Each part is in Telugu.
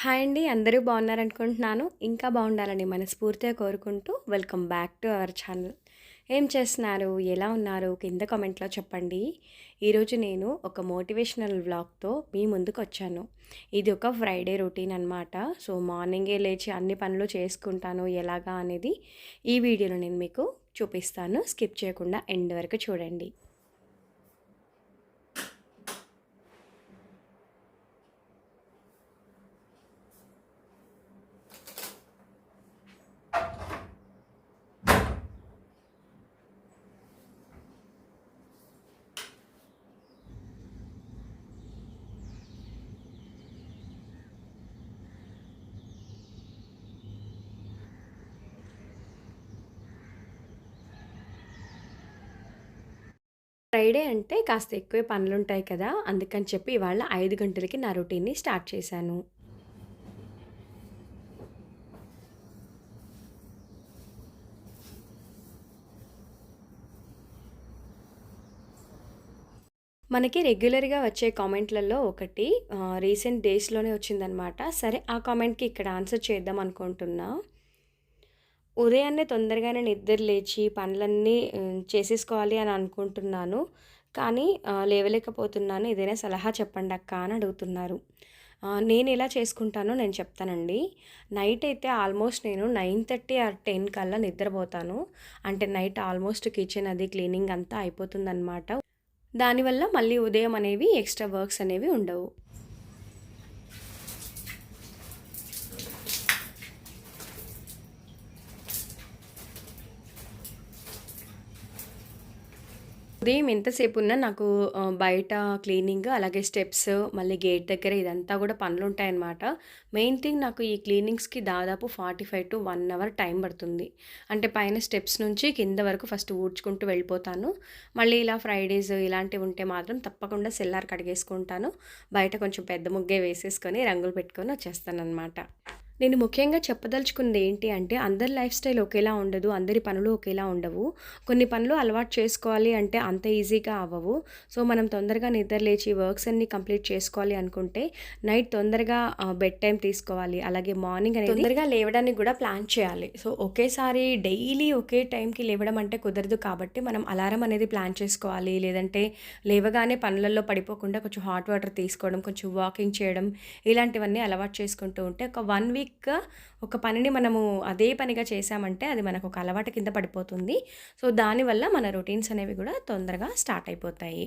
హాయ్ అండి. అందరూ బాగున్నారనుకుంటున్నాను. ఇంకా బాగుండాలని మనస్ఫూర్తిగా కోరుకుంటూ welcome back to our channel. ఏం చేస్తున్నారు? ఎలా ఉన్నారు? కింద కామెంట్‌లో చెప్పండి. ఈరోజు నేను ఒక మోటివేషనల్ వ్లాగ్‌తో మీ ముందుకొచ్చాను. ఇది ఒక ఫ్రైడే రొటీన్ అనమాట. సో, మార్నింగే లేచి అన్ని పనులు చేసుకుంటాను ఎలాగా అనేది ఈ వీడియోలో నేను మీకు చూపిస్తాను. స్కిప్ చేయకుండా ఎండ్ వరకు చూడండి. ఫ్రైడే అంటే కాస్త ఎక్కువే పనులుంటాయి కదా! అందుకని చెప్పి ఇవాళ 5 గంటలకి నా రొటీన్‌ని స్టార్ట్ చేశాను. మనకి రెగ్యులర్‌గా వచ్చే కామెంట్‌లలో ఒకటి రీసెంట్ డేస్‌లోనే వచ్చిందనమాట. సరే ఆ కామెంట్‌కి ఇక్కడ ఆన్సర్ చేద్దాం అనుకుంటున్నా. ఉదయాన్నే తొందరగానే నిద్ర లేచి పనులన్నీ చేసేసుకోవాలి అని అనుకుంటున్నాను. కానీ లేవలేకపోతున్నాను. ఏదైనా సలహా చెప్పండక్కా అని అడుగుతున్నారు. నేనెలా చేసుకుంటానో నేను చెప్తానండి. నైట్ అయితే ఆల్మోస్ట్ నేను 9:30 ఆర్ 10 కల్లా నిద్రపోతాను. అంటే నైట్ ఆల్మోస్ట్ కిచెన్ అది క్లీనింగ్ అంతా అయిపోతుందనమాట. దానివల్ల మళ్ళీ ఉదయం అనేవి ఎక్స్‌ట్రా వర్క్స్ అనేవి ఉండవు. ఉదయం ఎంతసేపున్నా నాకు బయట క్లీనింగ్, అలాగే స్టెప్స్, మళ్ళీ గేట్ దగ్గర ఇదంతా గూడా పనులుంటాయనమాట. మెయిన్ థింగ్ నాకు ఈ క్లీనింగ్స్‌కి దాదాపు 45-1 అవర్ టైం పడుతుంది. అంటే పైన స్టెప్స్ నుంచి కింద వరకు ఫస్ట్ ఊడ్చుకుంటూ వెళ్ళిపోతాను. మళ్ళీ ఇలా ఫ్రైడేస్ ఇలాంటివి ఉంటే మాత్రం తప్పకుండా సెల్లార్ కడిగేసుకుంటాను. బయట కొంచెం పెద్ద ముగ్గే వేసేసుకొని, రంగులు పెట్టుకొని వచ్చేస్తాననమాట. నేను ముఖ్యంగా చెప్పదలుచుకున్నది ఏంటి అంటే, అందరి లైఫ్ స్టైల్ ఒకేలా ఉండదు. అందరి పనులు ఒకేలా ఉండవు. కొన్ని పనులు అలవాటు చేసుకోవాలి అంటే అంత ఈజీగా అవ్వవు. సో, మనం తొందరగా నిద్ర లేచి వర్క్స్ అన్నీ కంప్లీట్ చేసుకోవాలి అనుకుంటే, నైట్ తొందరగా బెడ్ టైమ్ తీసుకోవాలి. అలాగే మార్నింగ్ అనేది తొందరగా లేవడానికి కూడా ప్లాన్ చేయాలి. సో, ఒకేసారి డైలీ ఒకే టైంకి లేవడం అంటే కుదరదు కాబట్టి, మనం అలారం అనేది ప్లాన్ చేసుకోవాలి. లేదంటే లేవగానే పనులలో పడిపోకుండా కొంచెం హాట్ వాటర్ తీసుకోవడం, కొంచెం వాకింగ్ చేయడం, ఇలాంటివన్నీ అలవాటు చేసుకుంటూ ఉంటే ఒక 1 వీక్ ఒక పనిని మనము అదే పనిగా చేశామంటే అది మనకు ఒక అలవాటు కింద పడిపోతుంది. సో, దానివల్ల మన రొటీన్స్ అనేవి కూడా తొందరగా స్టార్ట్ అయిపోతాయి.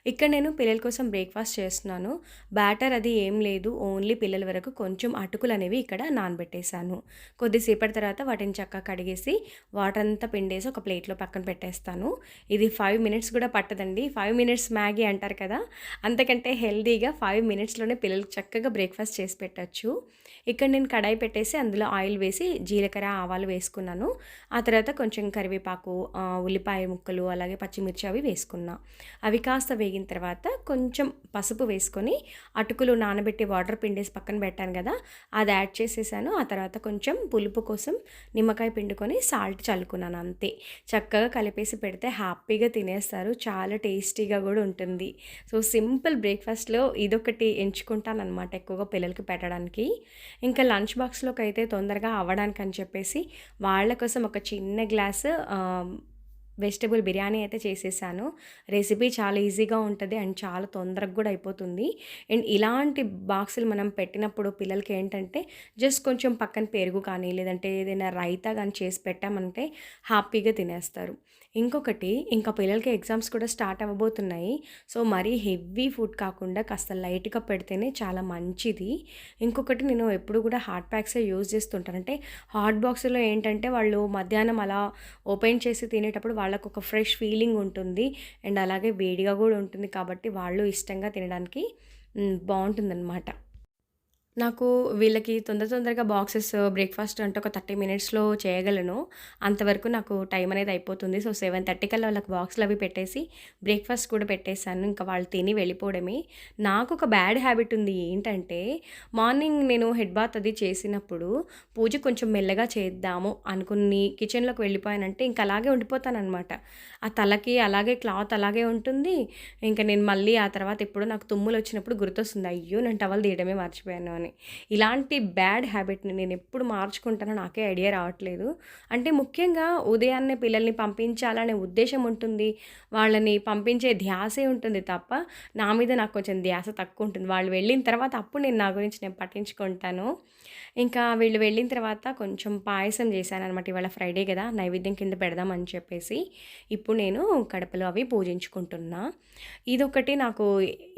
ఇక్కడ నేను పిల్లల కోసం బ్రేక్‌ఫాస్ట్ చేస్తున్నాను. బ్యాటర్ అది ఏం లేదు. ఓన్లీ పిల్లల వరకు కొంచెం అటుకులనేవి ఇక్కడ నానబెట్టేసాను. కొద్దిసేపటి తర్వాత వాటిని చక్కగా కడిగేసి వాటర్ అంతా పిండేసి ఒక ప్లేట్‌లో పక్కన పెట్టేస్తాను. ఇది 5 మినిట్స్ కూడా పట్టదండి. 5 మినిట్స్ మ్యాగీ అంటారు కదా! అంతకంటే హెల్తీగా 5 మినిట్స్‌లోనే పిల్లలకి చక్కగా బ్రేక్‌ఫాస్ట్ చేసి పెట్టొచ్చు. ఇక్కడ నేను కడాయి పెట్టేసి అందులో ఆయిల్ వేసి జీలకర్ర, ఆవాలు వేసుకున్నాను. ఆ తర్వాత కొంచెం కరివేపాకు, ఉల్లిపాయ ముక్కలు, అలాగే పచ్చిమిర్చి అవి వేసుకున్నా. అవి కాస్త వేగిన తర్వాత కొంచెం పసుపు వేసుకొని అటుకులు నానబెట్టి వాటర్ పిండేసి పక్కన పెట్టాను కదా! అది యాడ్ చేసేసాను. ఆ తర్వాత కొంచెం పులుపు కోసం నిమ్మకాయ పిండుకొని సాల్ట్ చల్లుకున్నాను అంతే. చక్కగా కలిపేసి పెడితే హ్యాపీగా తినేస్తారు. చాలా టేస్టీగా కూడా ఉంటుంది. సో, సింపుల్ బ్రేక్‌ఫాస్ట్‌లో ఇదొకటి ఎంచుకుంటాననమాట ఎక్కువగా పిల్లలకి పెట్టడానికి. ఇంకా లంచ్ బాక్స్‌లోకైతే తొందరగా అవ్వడానికని చెప్పేసి వాళ్ళ కోసం ఒక చిన్న గ్లాసు వెజిటబుల్ బిర్యానీ అయితే చేసేసాను. రెసిపీ చాలా ఈజీగా ఉంటది అండ్ చాలా తొందరగా గూడా అయిపోతుంది. అండ్ ఇలాంటి బాక్సులు మనం పెట్టినప్పుడు పిల్లలకి ఏంటంటే జస్ట్ కొంచెం పక్కన పెరుగు కానీ, లేదంటే ఏదైనా రైతా గానీ చేసి పెట్టామంటే హ్యాపీగా తినేస్తారు. ఇంకొకటి ఇంకా పిల్లలకి ఎగ్జామ్స్ కూడా స్టార్ట్ అవ్వబోతున్నాయి. సో, మరీ హెవీ ఫుడ్ కాకుండా కాస్త లైట్‌గా పెడితేనే చాలా మంచిది. ఇంకొకటి నేను ఎప్పుడు కూడా హాట్ ప్యాక్సే యూజ్ చేస్తుంటాను. అంటే హాట్ బాక్స్‌లో ఏంటంటే వాళ్ళు మధ్యాహ్నం అలా ఓపెన్ చేసి తినేటప్పుడు వాళ్ళకొక ఫ్రెష్ ఫీలింగ్ ఉంటుంది. అండ్ అలాగే వేడిగా గూడా ఉంటుంది కాబట్టి వాళ్ళు ఇష్టంగా తినడానికి బావుంటుందనమాట. నాకు వీళ్ళకి తొందరగా బాక్సెస్ బ్రేక్‌ఫాస్ట్ అంటే ఒక 30 మినిట్స్‌లో చేయగలను. అంతవరకు నాకు టైం అనేది అయిపోతుంది. సో, 7:30 కల్లా వాళ్ళకి బాక్స్‌లవి పెట్టేసి బ్రేక్‌ఫాస్ట్ కూడా పెట్టేసాను. ఇంకా వాళ్ళు తిని వెళ్ళిపోవడమే. నాకొక బ్యాడ్ హ్యాబిట్ ఉంది. ఏంటంటే మార్నింగ్ నేను హెడ్ బాత్ అది చేసినప్పుడు పూజ కొంచెం మెల్లగా చేద్దాము అనుకుని కిచెన్‌లోకి వెళ్ళిపోయానంటే ఇంక అలాగే ఉండిపోతాననమాట. ఆ తలకి అలాగే క్లాత్ అలాగే ఉంటుంది. ఇంక నేను మళ్ళీ ఆ తర్వాత ఎప్పుడో నాకు తుమ్ములొచ్చినప్పుడు గుర్తొస్తుంది. అయ్యో! నేను టవల్ తీయడమే మర్చిపోయాను అని. అని. ఇలాంటి బ్యాడ్ హ్యాబిట్‌ని నేనెప్పుడు మార్చుకుంటానో నాకే ఐడియా రావట్లేదు. అంటే ముఖ్యంగా ఉదయాన్నే పిల్లల్ని పంపించాలనే ఉద్దేశ్యం ఉంటుంది. వాళ్ళని పంపించే ధ్యాసే ఉంటుంది తప్ప, నా మీద నాకు కొంచెం ధ్యాస తక్కువుంటుంది. వాళ్ళు వెళ్ళిన తర్వాత అప్పుడు నేను నా గురించి నేను పట్టించుకుంటాను. ఇంకా వీళ్ళు వెళ్ళిన తర్వాత కొంచెం పాయసం చేశాననమాట. ఇవాళ ఫ్రైడే గదా! నైవేద్యం కింద పెడదామని చెప్పేసి, ఇప్పుడు నేను కడపలో అవి పూజించుకుంటున్నా. ఇదొకటి నాకు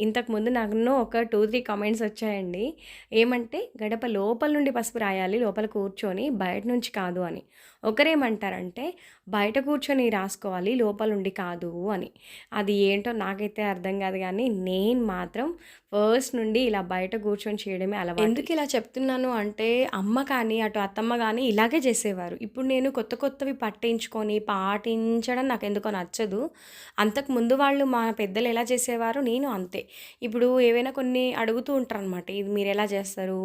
ఇంతకుముందు నన్ను ఒక 2, 3 కామెంట్స్ వచ్చాయండి. ఏమంటే, "గడప లోపల నుండి పసుపు రాయాలి, లోపల కూర్చొని, బయట నుంచి కాదు" అని. ఒకరేమంటారంటే, "బయట కూర్చొని రాసుకోవాలి, లోపలుండి కాదు" అని. అది ఏంటో నాకైతే అర్థం కాదు గానీ, నేను మాత్రం ఫస్ట్ నుండి ఇలా బయట కూర్చొని చేయడమే అలవాటు. ఎందుకిలా చెప్తున్నాను అంటే, అమ్మ కానీ, అటు అత్తమ్మ గానీ ఇలాగే చేసేవారు. ఇప్పుడు నేను కొత్త కొత్తవి పట్టించుకొని, పాటించడం నాకెందుకో నచ్చదు. అంతకుముందు వాళ్ళు మా పెద్దలు ఎలా చేసేవారో నేను అంతే. ఇప్పుడు ఏవైనా కొన్ని అడుగుతూ ఉంటారనమాట. ఇది మీరెలా చేస్తారు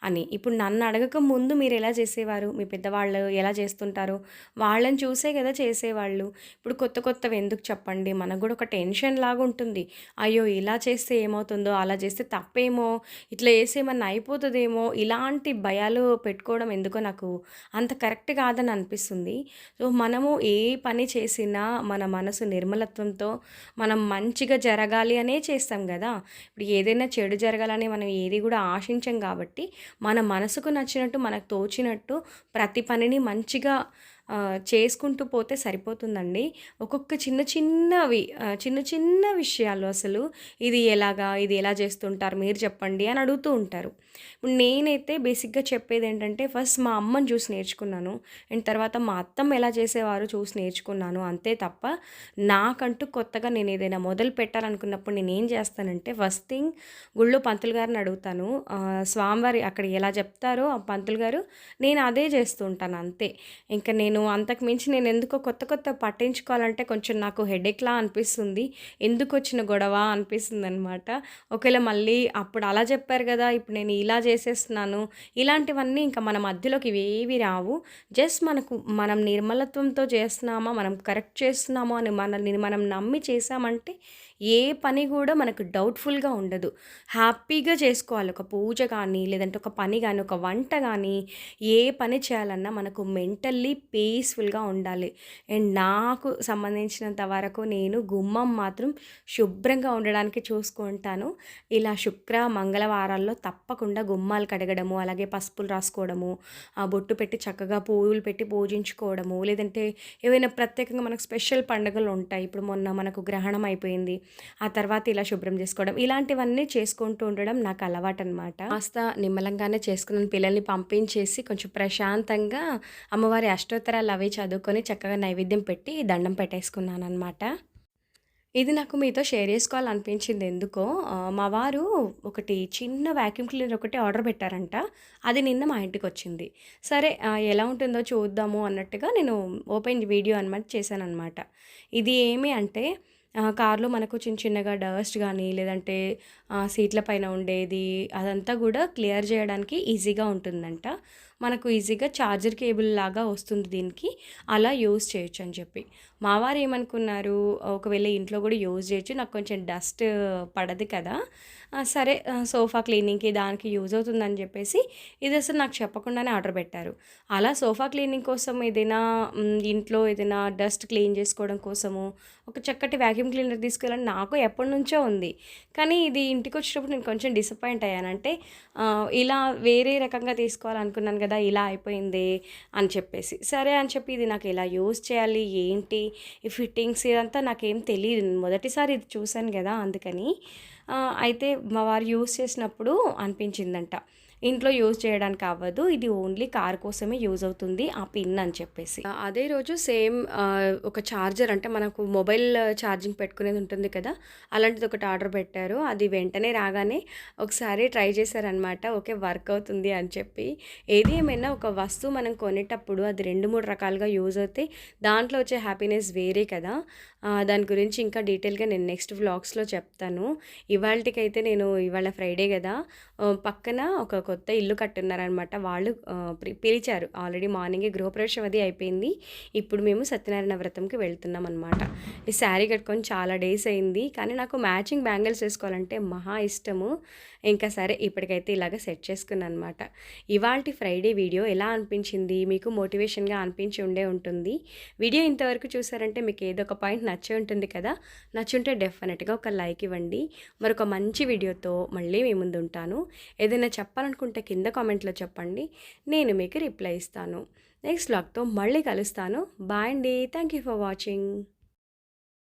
అని. ఇప్పుడు నన్ను అడగక ముందు మీరెలా చేసేవారు? మీ పెద్దవాళ్ళు ఎలా చేస్తుంటారు? వాళ్ళని చూసే కదా చేసేవాళ్ళు. ఇప్పుడు కొత్త కొత్తవి ఎందుకు చెప్పండి? మనకు గూడా ఒక టెన్షన్ లాగుంటుంది. అయ్యో! ఇలా చేస్తే ఏమవుతుందో, అలా చేస్తే తప్పేమో, ఇట్లా చేస్తే ఏమన్నా అయిపోతదేమో, ఇలాంటి భయాలు పెట్టుకోవడం ఎందుకో నాకు అంత కరెక్ట్ కాదని అనిపిస్తుంది. సో, మనము ఏ పని చేసినా మన మనసు నిర్మలత్వంతో మనం మంచిగా జరగాలి అనే చేస్తాం గదా! ఇప్పుడు ఏదైనా చెడు జరగాలని మనం ఏది గూడా ఆశించం కాబట్టి, మన మనసుకు నచ్చినట్టు, మనకు తోచినట్టు ప్రతి పనిని మంచిగా చేసుకుంటూ పోతే సరిపోతుందండి. ఒక్కొక్క చిన్న చిన్నవి చిన్న చిన్న విషయాలు అసలు ఇది ఎలాగా? ఇది ఎలా చేస్తుంటారు మీరు చెప్పండి అని అడుగుతూ ఉంటారు. ఇప్పుడు నేనైతే బేసిక్‌గా చెప్పేదేంటంటే ఫస్ట్ మా అమ్మని చూసి నేర్చుకున్నాను. అండ్ తర్వాత మా అత్తమ్మ ఎలా చేసేవారో చూసి నేర్చుకున్నాను. అంతే తప్ప నాకంటూ కొత్తగా నేనేదైనా మొదలు పెట్టాలనుకున్నప్పుడు నేనేం చేస్తానంటే ఫస్ట్ థింగ్ గుళ్ళో పంతులు గారిని అడుగుతాను. స్వామివారి అక్కడ ఎలా చెప్తారో ఆ పంతులు గారు నేను అదే చేస్తూ ఉంటాను అంతే. ఇంక నేను అంతకు మించి నేనెందుకో కొత్త కొత్తవి పట్టించుకోవాలంటే కొంచెం నాకు హెడేక్‌లా అనిపిస్తుంది. ఎందుకొచ్చిన గొడవ అనిపిస్తుందనమాట. ఒకవేళ మళ్ళీ అప్పుడు అలా చెప్పారు గదా! ఇప్పుడు నేను ఇలా చేసేస్తున్నాను. ఇలాంటివన్నీ ఇంకా మన మధ్యలోకి ఇవేవి రావు. జస్ట్ మనం నిర్మలత్వంతో చేస్తున్నామా, మనం కరెక్ట్ చేస్తున్నామో అని మనల్ని మనం నమ్మి చేశామంటే ఏ పని గూడా మనకు డౌట్‌ఫుల్‌గా ఉండదు. హ్యాపీగా చేసుకోవాలి. ఒక పూజ గానీ, లేదంటే ఒక పని గానీ, ఒక వంట గానీ, ఏ పని చేయాలన్నా మనకు మెంటల్లీ పీస్‌ఫుల్‌గా ఉండాలి. అండ్ నాకు సంబంధించినంత వరకు నేను గుమ్మం మాత్రం శుభ్రంగా ఉండడానికి చూసుకుంటాను. ఇలా శుక్ర, మంగళవారాల్లో తప్పకుండా గుమ్మాలు కడగడము, అలాగే పసుపులు రాసుకోవడము, బొట్టు పెట్టి చక్కగా పువ్వులు పెట్టి పూజించుకోవడము, లేదంటే ఏవైనా ప్రత్యేకంగా మనకు స్పెషల్ పండుగలుంటాయి. ఇప్పుడు మొన్న మనకు గ్రహణం అయిపోయింది. ఆ తర్వాత ఇలా శుభ్రం చేసుకోవడం, ఇలాంటివన్నీ చేసుకుంటూ ఉండడం నాకు అలవాటనమాట. కాస్త నిమ్మలంగానే చేసుకున్నాను. పిల్లల్ని పంపించేసి కొంచెం ప్రశాంతంగా అమ్మవారి అష్టోత్తరాలు అవి చదువుకొని చక్కగా నైవేద్యం పెట్టి దండం పెట్టేసుకున్నాననమాట. ఇది నాకు మీతో షేర్ చేసుకోవాలనిపించింది ఎందుకో. మా వారు ఒకటి చిన్న వాక్యూమ్ క్లీనర్ ఒకటి ఆర్డర్ పెట్టారంట. అది నిన్న మా ఇంటికొచ్చింది. సరే ఎలా ఉంటుందో చూద్దాము అన్నట్టుగా నేను ఓపెన్ వీడియో అనమాట చేశాననమాట. ఇది ఏమి అంటే కార్‌లో మనకు చిన్న చిన్నగా డస్ట్ గానీ, లేదంటే సీట్ల పైన ఉండేది అదంతా గూడా క్లియర్ జేయడానికి ఈజీగా ఉంటుందంట. మనకు ఈజీగా చార్జర్ కేబుల్ లాగా వస్తుంది దీనికి. అలా యూజ్ చేయొచ్చని చెప్పి. మా వారేమనుకున్నారు, ఒకవేళ ఇంట్లో గూడా యూజ్ జేయొచ్చు. నాకు కొంచెం డస్ట్ పడదు కదా! సరే సోఫా క్లీనింగ్‌కి దానికి యూజ్ అవుతుందని జెప్పేసి ఇదసలు నాకు చెప్పకుండానే ఆర్డర్ పెట్టారు. అలా సోఫా క్లీనింగ్ కోసం ఏదైనా ఇంట్లో ఏదైనా డస్ట్ క్లీన్ జేసుకోవడం కోసము ఒక చక్కటి వాక్యూమ్ క్లీనర్ తీసుకెళ్ళాలని నాకు ఎప్పటినుంచో ఉంది. కానీ ఇది ఇంటికొచ్చేటప్పుడు నేను కొంచెం డిసప్పాయింట్ అయ్యాను. అంటే ఇలా వేరే రకంగా తీసుకోవాలనుకున్నాను గదా! ఇలా అయిపోయిందే అని చెప్పేసి. సరే అని చెప్పి ఇది నాకు ఎలా యూజ్ చేయాలి, ఏంటి, ఈ ఫిట్టింగ్స్ ఇదంతా నాకేం తెలీదు. మొదటిసారి ఇది చూసాను గదా! అందుకని. అయితే మా వారు యూజ్ చేసినప్పుడు అనిపించిందంట. ఇంట్లో యూజ్ చేయడానికి అవ్వదు. ఇది ఓన్లీ కార్ కోసమే యూజ్ అవుతుంది ఆ పిన్ అని చెప్పేసి. అదే రోజు సేమ్ ఒక చార్జర్ అంటే మనకు మొబైల్ ఛార్జింగ్ పెట్టుకునేది ఉంటుంది కదా! అలాంటిది ఒకటి ఆర్డర్ పెట్టారు. అది వెంటనే రాగానే ఒకసారి ట్రై చేశారనమాట. ఓకే వర్క్ అవుతుంది అని చెప్పి. ఏది ఏమైనా ఒక వస్తువు మనం కొనేటప్పుడు అది 2, 3 రకాలుగా యూజ్ అవుతాయి. దాంట్లో వచ్చే హ్యాపీనెస్ వేరే కదా! దాని గురించి ఇంకా డీటెయిల్‌గా నేను నెక్స్ట్ వ్లాగ్స్‌లో చెప్తాను. ఇవాల్టికైతే నేను ఇవాళ ఫ్రైడే కదా! పక్కన ఒక కొత్త ఇల్లు కట్టున్నారనమాట. వాళ్ళు పిలిచారు. ఆల్రెడీ మార్నింగే గృహప్రవేశం అది అయిపోయింది. ఇప్పుడు మేము సత్యనారాయణ వ్రతంకి వెళ్తున్నామనమాట. ఈ శారీ కట్టుకొని చాలా డేస్ అయింది. కానీ నాకు మ్యాచింగ్ బ్యాంగిల్స్ వేసుకోవాలంటే మహా ఇష్టము. ఇంకా సరే ఇప్పటికైతే ఇలాగ సెట్ చేసుకున్నాననమాట. ఇవాల్టి ఫ్రైడే వీడియో ఎలా అనిపించింది? మీకు మోటివేషన్‌గా అనిపించి ఉండే ఉంటుంది. వీడియో ఇంతవరకు చూసారంటే మీకు ఏదో ఒక పాయింట్ నచ్చే ఉంటుంది కదా! నచ్చుంటే డెఫినెట్‌గా ఒక లైక్ ఇవ్వండి. మరొక మంచి వీడియోతో మళ్ళీ మీ ముందు ఉంటాను. ఏదైనా చెప్పాలనుకుంటే కింద కామెంట్‌లో చెప్పండి. నేను మీకు రిప్లై ఇస్తాను. నెక్స్ట్ వ్లాగ్‌తో మళ్ళీ కలుస్తాను. బాయ్ అండి. Thank you for watching.